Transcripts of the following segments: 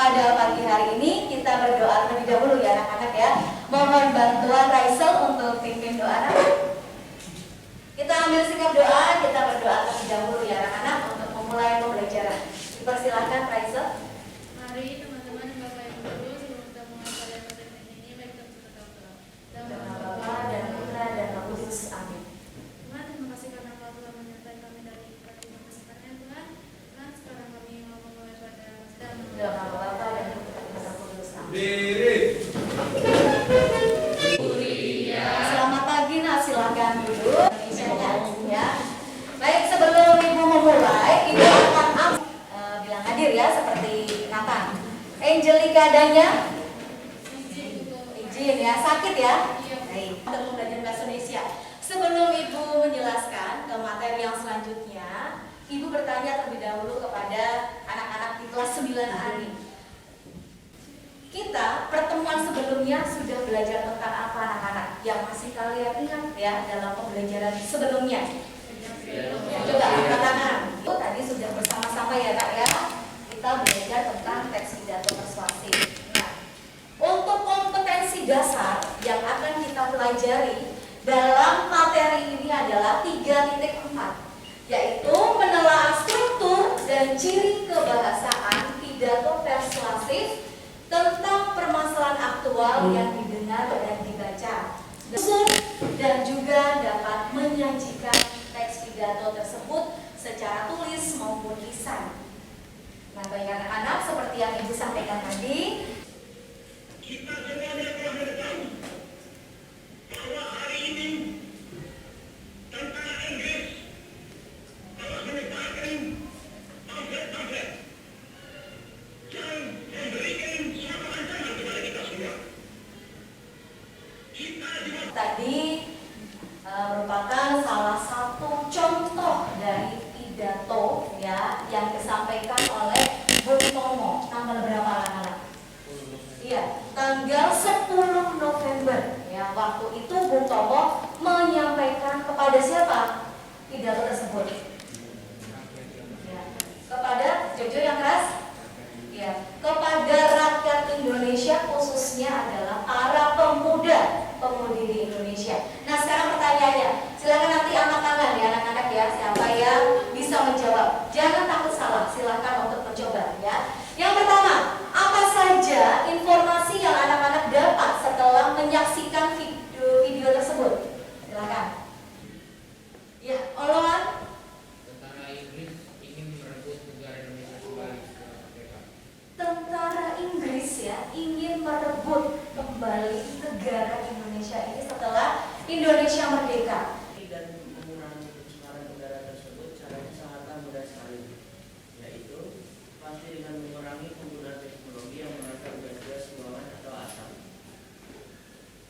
pada pagi hari ini kita berdoa terlebih dahulu ya anak-anak ya. Mohon bantuan Raisel untuk pimpin doa anak. Kita ambil sikap doa, kita berdoa terlebih dahulu ya anak-anak untuk memulai pembelajaran. Dipersilakan Raisel. Mari teman-teman Bapak Ibu Guru sebelum kita mulai pada materi ini mari kita berdoa. Dalam nama Bapa dan Putra dan Roh Kudus. Amin. Tuhan, terima kasih karena Engkau telah menyertai kami dari kesempatan Tuhan. Dan sekarang kami mau memulai pada Dalam nama Bapa dan Putra dan Roh Kudus. Amin. Selamat pagi, nah silakan duduk. Ya. Baik, sebelum Ibu memulai, Ibu akan bilang hadir ya seperti Nathan. Angelika Danya, izin ya, sakit ya? Baik, untuk belajar bahasa Indonesia. Sebelum Ibu menjelaskan ke materi yang selanjutnya, Ibu bertanya terlebih dahulu kepada anak-anak di kelas 9A ini. Kita pertemuan sebelumnya sudah belajar tentang apa anak-anak? Yang masih kalian ingat ya dalam pembelajaran sebelumnya? Coba angkat tangan. Itu tadi sudah bersama-sama ya Kak ya. Kita belajar tentang teks pidato persuasif. Nah, untuk kompetensi dasar yang akan kita pelajari dalam materi ini adalah 3.4, yaitu menelaah struktur dan ciri kebahasaan pidato persuasif tentang permasalahan aktual yang didengar dan dibaca, dan juga dapat menyajikan teks pidato tersebut secara tulis maupun lisan. Nah, bagi anak-anak seperti yang Ibu sampaikan tadi, kita semuanya telah tahu bahwa hari ini tentara Inggris telah menyebarkan pamflet-pamflet yang memberikan suatu ancaman kepada kita semua. Kita juga tadi merupakan salah satu contoh dari pidato ya yang disampaikan oleh Bung Tomo. Tanggal berapa anak-anak? Iya, tanggal 10 November. Ya, waktu itu Bung Tomo menyampaikan kepada siapa pidato tersebut? Ya, kepada Jojo yang keras? Ya, kepada rakyat Indonesia, khususnya adalah para pemudi di Indonesia. Nah, sekarang pertanyaannya, silakan nanti angkat tangan ya anak-anak ya, siapa yang bisa menjawab. Jangan takut salah, silakan untuk mencoba ya. Yang pertama, apa saja informasi yang anak-anak dapat setelah menyaksikan video tersebut? Silakan. Ya, Oloan. Tentara Inggris ingin merebut negara Indonesia kembali ke merdeka. Tentara Inggris ya ingin merebut kembali negara Indonesia ini setelah Indonesia merdeka. Dan mengurangi pencemaran udara tersebut caranya sangatlah mudah sekali, yaitu pasti dengan mengurangi penggunaan teknologi yang menghasilkan gas buangan atau asap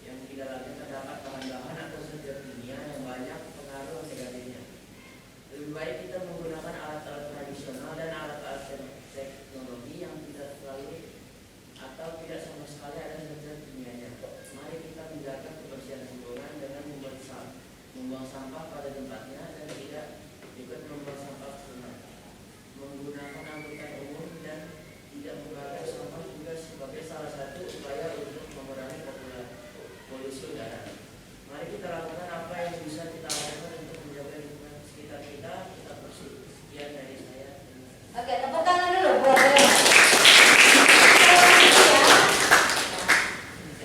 yang di dalamnya terdapat bahan-bahan atau zat kimia yang banyak pengaruh negatifnya. Lebih baik kita menggunakan alat-alat tradisional dan alat-alat teknologi yang tidak selalu atau tidak sama sekali ada zat kimianya. Mari kita menjaga kebersihan lingkungan dengan membuang sampah pada tempatnya dan tidak ikut membuang sampah sungai. Menggunakan angkutan umum dan tidak membakar sampah juga sebagai salah satu upaya untuk mengurangi polusi udara. Mari kita lakukan apa yang bisa kita lakukan untuk menjaga lingkungan sekitar kita. Kita bersih. Sekian dari saya. Oke, tepuk tangan dulu buat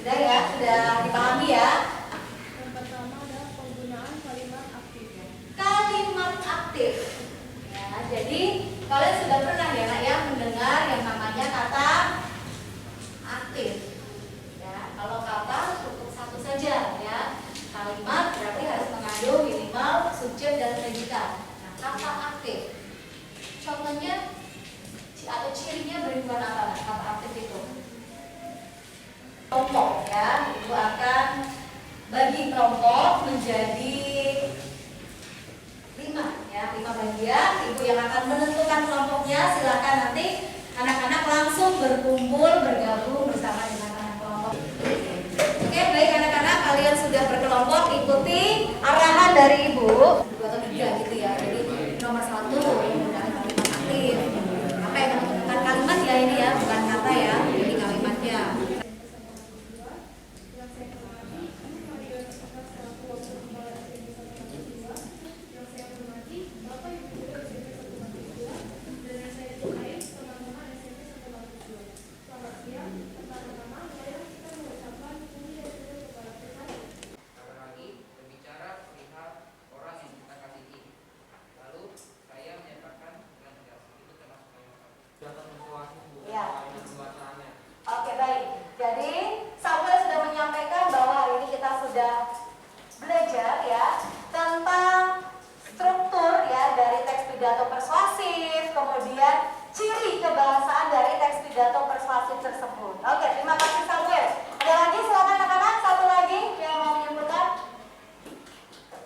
sudah ya, sudah dipahami ya. Yang pertama adalah penggunaan kalimat aktif. Kalimat aktif. Ya, jadi kalian sudah pernah ya nak ya mendengar yang namanya kata aktif. Ya, kalau kata cukup satu saja ya. Kalimat berarti harus mengandung minimal subjek dan predikat. Nah, kata aktif. Contohnya atau cirinya berimbang apa kata aktif itu? Kelompok ya, Ibu akan bagi kelompok menjadi 5 ya, 5 bagian. Ibu yang akan menentukan kelompoknya. Silakan nanti anak-anak langsung berkumpul bergabung bersama dengan anak kelompok. Oke, baik anak-anak, kalian sudah berkelompok, ikuti arahan dari Ibu 2 atau 3 gitu ya. Jadi nomor 1 menggunakan kalimat aktif. Apa yang menentukan kalimat ya ini ya, bukan kata ya. persuasif, kemudian ciri kebahasaan dari teks pidato persuasif tersebut. Oke, terima kasih Samuel. Ada lagi, silakan anak-anak, satu lagi yang mau menyebutkan.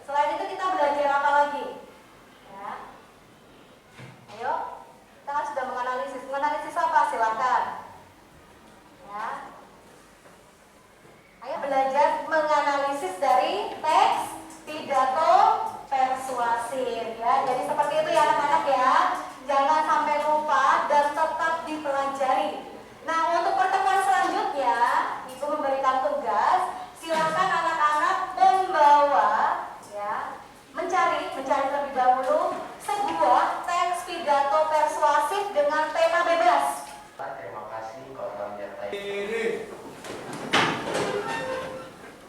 Selain itu kita belajar apa lagi? Ya. Ayo, kita kan sudah menganalisis. Menganalisis apa? Silakan. Ya. Ayo belajar menganalisis dari teks pidato persuasif ya. Jadi seperti itu ya anak-anak ya. Jangan sampai lupa dan tetap dipelajari. Nah, untuk pertemuan selanjutnya, Ibu memberikan tugas, silakan anak-anak membawa ya, mencari terlebih dahulu sebuah teks pidato persuasif dengan tema bebas. Terima kasih Kota menyertai.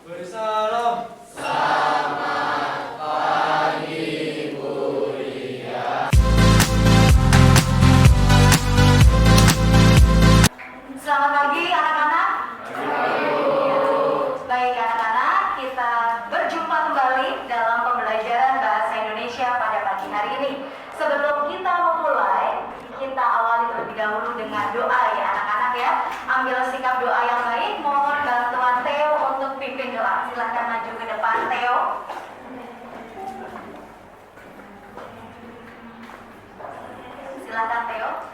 Bersalam. Selamat pagi anak-anak. Baik anak-anak, kita berjumpa kembali dalam pembelajaran Bahasa Indonesia pada pagi hari ini. Sebelum kita memulai, kita awali terlebih dahulu dengan doa ya anak-anak ya. Ambil sikap doa yang baik, mohon bantuan Theo untuk pimpin doa. Silahkan maju ke depan Theo. Silahkan Theo.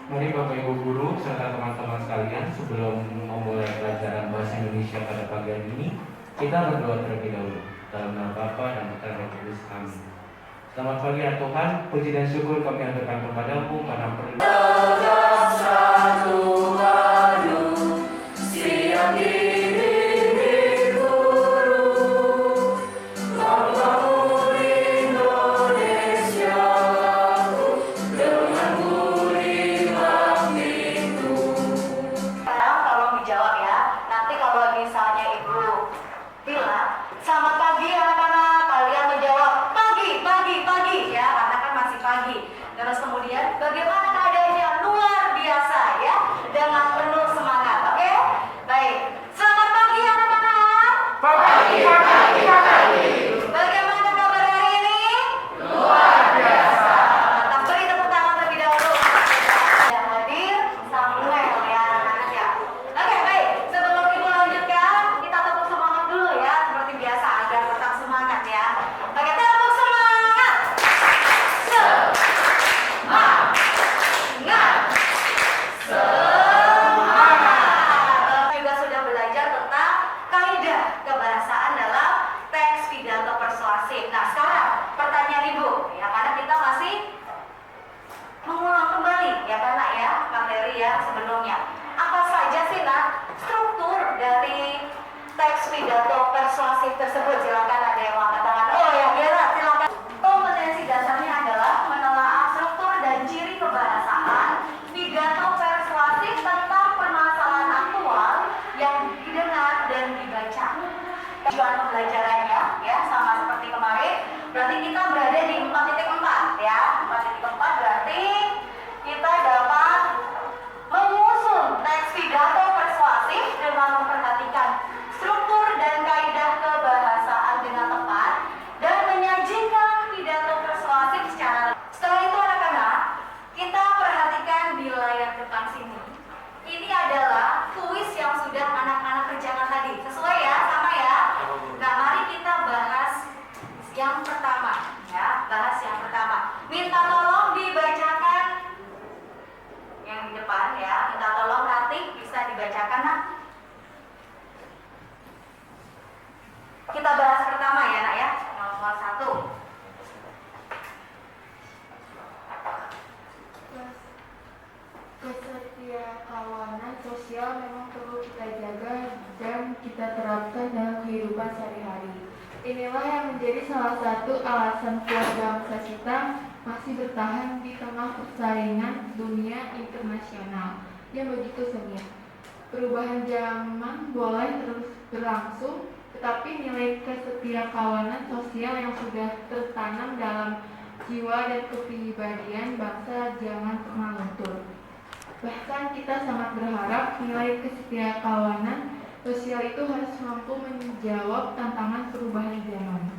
Mari Bapak Ibu Guru serta teman-teman sekalian, sebelum memulai pelajaran Bahasa Indonesia pada pagi hari ini, kita berdoa terlebih dahulu. Dalam nama Bapa dan Putra dan Roh Kudus. Amin. Selamat pagi ya Tuhan, puji dan syukur kami haturkan kepadamu karena selamat pagi anak-anak, kalian menjawab pagi ya, karena kan masih pagi. Terus kemudian bagaimana keadaannya? Luar biasa ya, dengan penuh semangat. Oke? Baik. Selamat pagi anak-anak. Pagi. Bagaimana kabar hari ini? Luar biasa. Mantap, beri tepuk tangan terlebih dahulu. Yang hadir Samuel ya anak-anak ya. Oke, baik. Sebelum ibu lanjutkan, kita tepuk semangat dulu ya, seperti biasa agar tetap semangat ya. Oke, tepuk semangat. Semangat. Juga sudah belajar tentang kaidah kebahasaan dalam teks pidato persuasif. Nah, sekarang pertanyaan ibu ya, karena kita masih mengulang kembali ya karena ya materi ya sebelumnya. Apa saja sih nak struktur dari teks pidato persuasif tersebut? Silakan ada yang angkat tangan. Oh ya, Gera, silakan. Kompetensi dasarnya adalah menelaah struktur dan ciri kebahasaan pidato persuasif tentang permasalahan aktual yang didengar dan dibaca. Tujuan pembelajarannya ya sama seperti kemarin. Berarti kita berada di 4.4 ya. 4.4 berarti kita dapat mengusung teks pidato persuasif dengan memperhatikan struktur dan kaidah kebahasaan dengan tepat dan menyajikan pidato persuasif secara. Setelah itu anak-anak, kita perhatikan di layar depan sini. Ini adalah kuis yang sudah anak-anak kerjakan tadi. Sesuai ya, sama ya. Nah, mari kita bahas yang pertama ya, bahas yang pertama. Minta tolong dibacakan yang di depan ya. Minta tolong Ratih bisa dibacakan nak. Kita bahas pertama ya nak ya, nomor 1. Kesetiakawanan sosial memang perlu kita jaga dan kita terapkan dalam kehidupan sehari-hari. Inilah yang menjadi salah satu alasan kuat bangsa kita masih bertahan di tengah persaingan dunia internasional yang begitu sengit. Perubahan zaman boleh terus berlangsung, tetapi nilai kesetiakawanan sosial yang sudah tertanam dalam jiwa dan kepribadian bangsa jangan pernah luntur. Bahkan kita sangat berharap nilai kesetiakawanan sosial itu harus mampu menjawab tantangan perubahan zaman.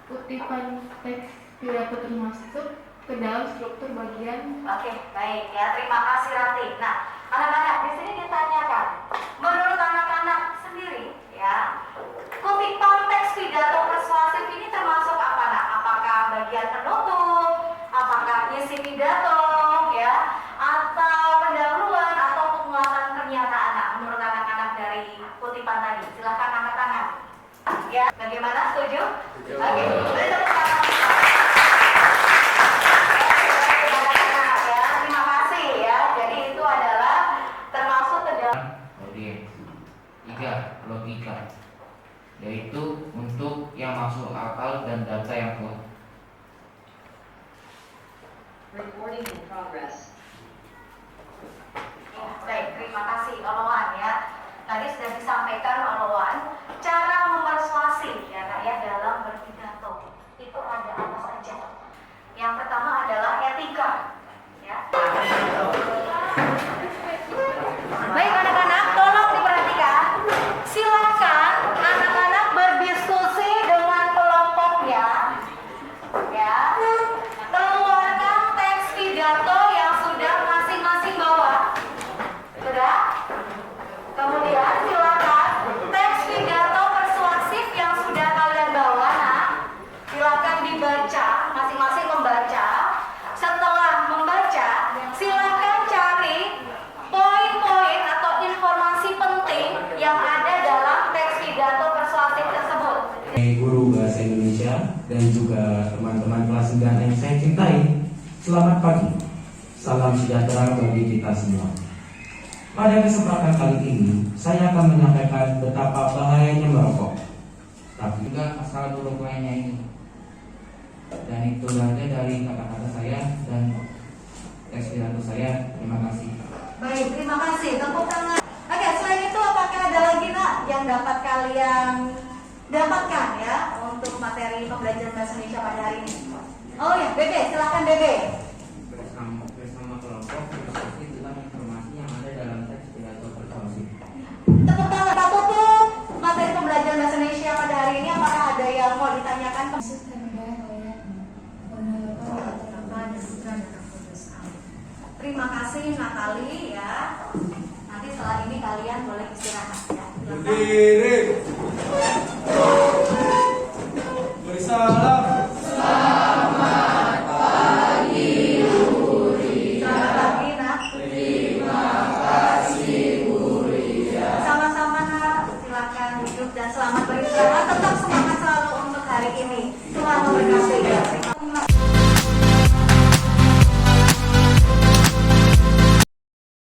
Kutipan teks pidato termasuk ke dalam struktur bagian. Oke, baik ya. Terima kasih Rati. Nah, anak-anak di sini ditanyakan, menurut anak-anak sendiri ya, kutipan teks pidato persuasif ini termasuk apa nak? Apakah bagian penutup? Apakah isi pidato ya? Atau pendahuluan atau penguatan pernyataan nak? Menurut anak-anak dari kutipan tadi, silahkan angkat tangan. Ya, bagaimana? Setuju? Oke, boleh tepuk tangan. Terima kasih ya. Jadi itu adalah termasuk ke dalam Audiens. 3. Logika, yaitu untuk yang masuk akal dan data yang kuat. Recording in progress. Ya, baik, terima kasih Oloan ya. Tadi sudah disampaikan Oloan cara memersuasi ya Kak ya dalam berpidato. Itu ada apa saja? Yang pertama adalah etika ya. Baik anak-anak, tolong diperhatikan. Silakan anak-anak berdiskusi dengan kelompoknya ya. Keluarkan teks pidato yang sudah masing-masing bawa. Sudah? Kemudian silakan teks pidato persuasif yang sudah kalian bawa, nah, silakan dibaca, masing-masing membaca. Setelah membaca, silakan cari poin-poin atau informasi penting yang ada dalam teks pidato persuasif tersebut. Guru Bahasa Indonesia dan juga teman-teman kelas 9 yang saya cintai, selamat pagi. Salam sejahtera bagi kita semua. Pada kesempatan kali ini, saya akan menyampaikan betapa bahayanya merokok. Tapi Juga masalah buruk lainnya ini. Dan itu saja dari kata-kata saya dan teks pidato saya. Terima kasih. Baik, terima kasih. Tepuk tangan. Oke, selain itu apakah ada lagi nak yang dapat kalian dapatkan ya untuk materi pembelajaran bahasa Indonesia pada hari ini? Oh ya, Bebe, silakan Bebe. Bersama kelompok berdiskusi tentang informasi yang ada dalam teks pidato persuasif. Tepuk tangan. Kita tutup materi pembelajaran bahasa Indonesia pada hari ini. Apakah ada yang mau ditanyakan? Terima kasih Natali ya. Nanti setelah ini kalian boleh istirahat ya. Silakan. Beri salam.